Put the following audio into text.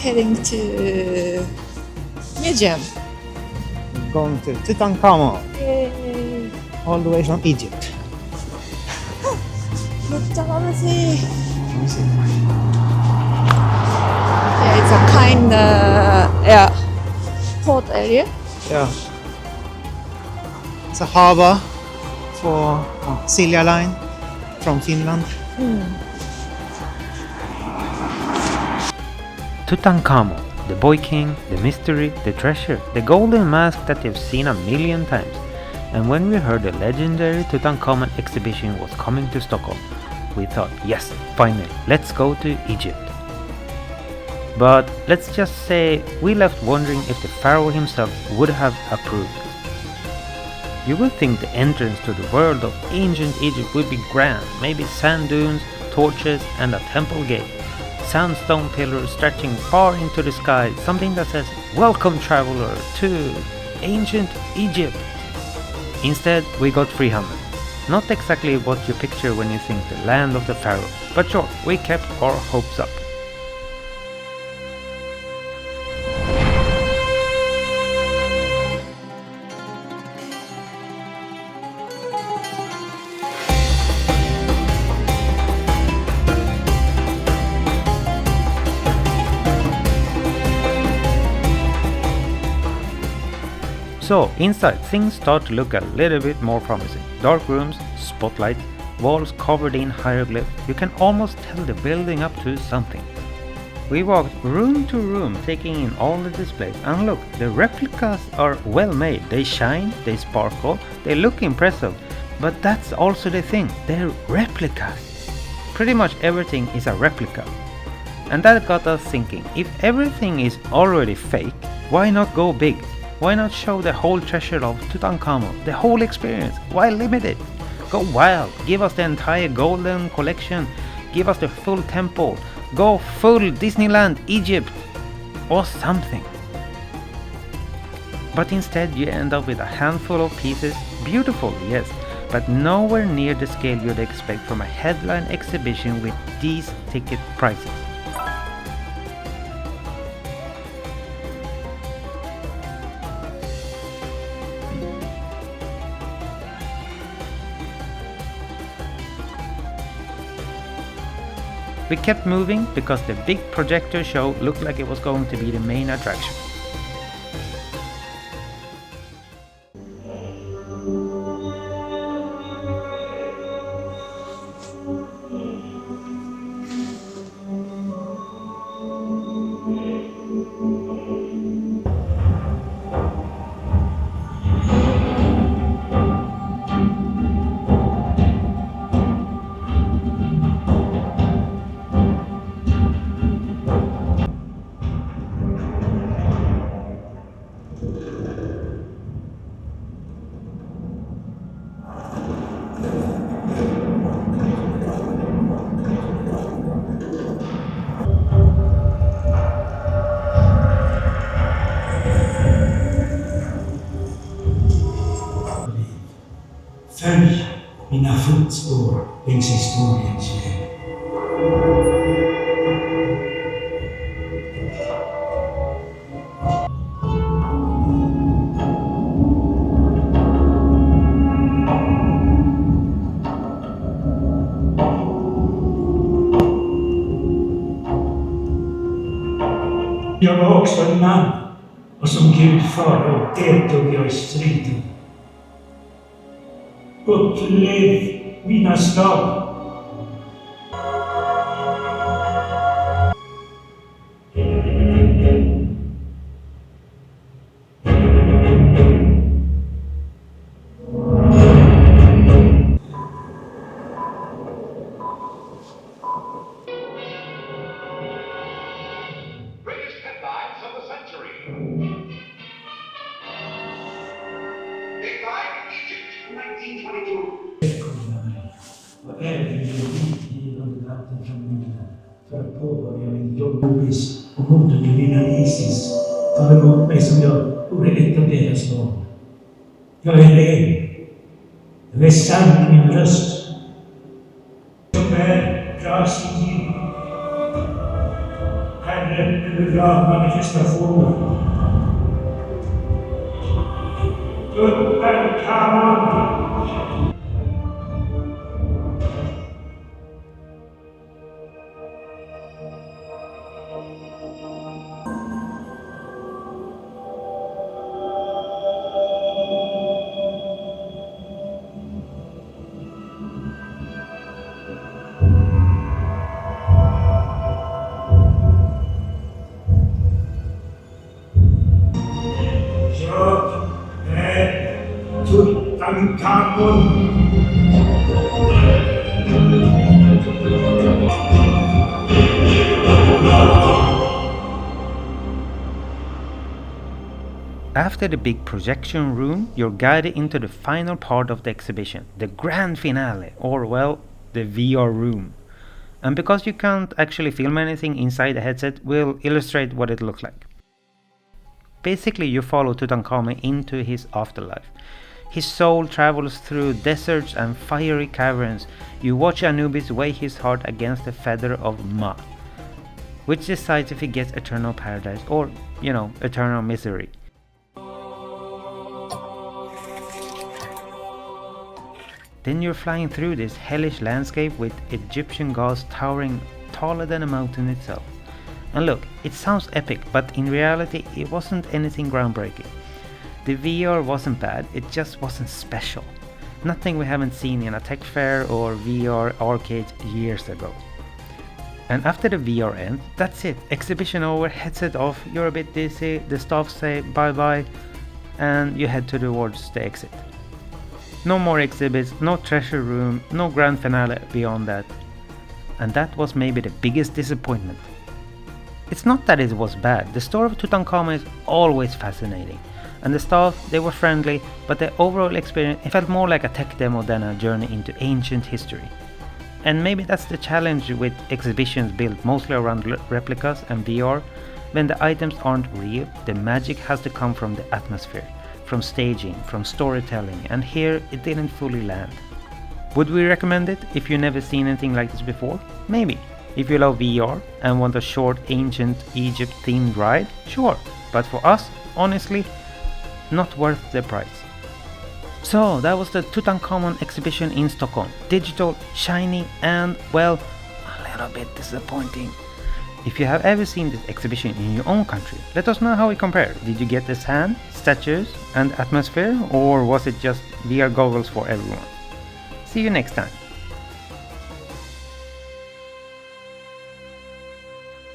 heading to museum. Going to Tutankhamun, Yay! all the way from Egypt. めっちゃ眩しい。 Let me see. Yeah, it's a kind port area. Yeah. It's a harbor for Silja line from Finland. Tutankhamun, the boy king, the mystery, the treasure, the golden mask that you've seen a million times. And when we heard the legendary Tutankhamun exhibition was coming to Stockholm, we thought, yes, finally, let's go to Egypt. But let's just say we left wondering if the Pharaoh himself would have approved. You would think the entrance to the world of ancient Egypt would be grand, maybe sand dunes, torches and a temple gate. Sandstone pillars stretching far into the sky, something that says, "Welcome traveler to ancient Egypt." Instead, we got Frihamnen. Not exactly what you picture when you think the land of the Pharaoh, but sure, we kept our hopes up. So, inside things start to look a little bit more promising. Dark rooms, spotlights, walls covered in hieroglyphs. You can almost tell the building up to something. We walked room to room, taking in all the displays, and look, the replicas are well made. They shine, they sparkle, they look impressive. But that's also the thing, they're replicas. Pretty much everything is a replica. And that got us thinking, if everything is already fake, why not go big? Why not show the whole treasure of Tutankhamun, the whole experience? Why limit it? Go wild, give us the entire golden collection, give us the full temple, go full Disneyland Egypt, or something. But instead you end up with a handful of pieces, beautiful, yes, but nowhere near the scale you'd expect from a headline exhibition with these ticket prices. We kept moving because the big projector show looked like it was going to be the main attraction. Följ mina fotspår längs historiens väg. Jag var också en man, och som Gud Pharaoh deltog jag i striden. Upplev mina slag. Och även i under natten från minnen för att påbörja min jobbis och motåtervinna Isis. Ta emot mig som jag vore ett av deras barn. Jag är ren. Jag är sann i min röst. Som är rasig. Herre, begravda manifestationer. Tutankhamun! Tutankhamun! After the big projection room, you're guided into the final part of the exhibition, the grand finale, or well, the VR room. And because you can't actually film anything inside the headset, we'll illustrate what it looks like. Basically, you follow Tutankhamun into his afterlife. His soul travels through deserts and fiery caverns. You watch Anubis weigh his heart against the feather of Ma, which decides if he gets eternal paradise or, eternal misery. Then you're flying through this hellish landscape with Egyptian gods towering taller than a mountain itself. And look, it sounds epic, but in reality it wasn't anything groundbreaking. The VR wasn't bad, it just wasn't special. Nothing we haven't seen in a tech fair or VR arcade years ago. And after the VR ends, that's it. Exhibition over, headset off, you're a bit dizzy, the staff say bye bye, and you head towards the exit. No more exhibits, no treasure room, no grand finale beyond that. And that was maybe the biggest disappointment. It's not that it was bad, the story of Tutankhamun is always fascinating. And the staff, they were friendly, but the overall experience, it felt more like a tech demo than a journey into ancient history. And maybe that's the challenge with exhibitions built mostly around replicas and VR. When the items aren't real, the magic has to come from the atmosphere, from staging, from storytelling, and here it didn't fully land. Would we recommend it if you've never seen anything like this before? Maybe. If you love VR and want a short ancient Egypt themed ride, sure. But for us, honestly, not worth the price. So that was the Tutankhamun exhibition in Stockholm. Digital, shiny, and well, a little bit disappointing. If you have ever seen this exhibition in your own country, let us know how it compared. Did you get the sand, statues, and atmosphere, or was it just VR goggles for everyone? See you next time.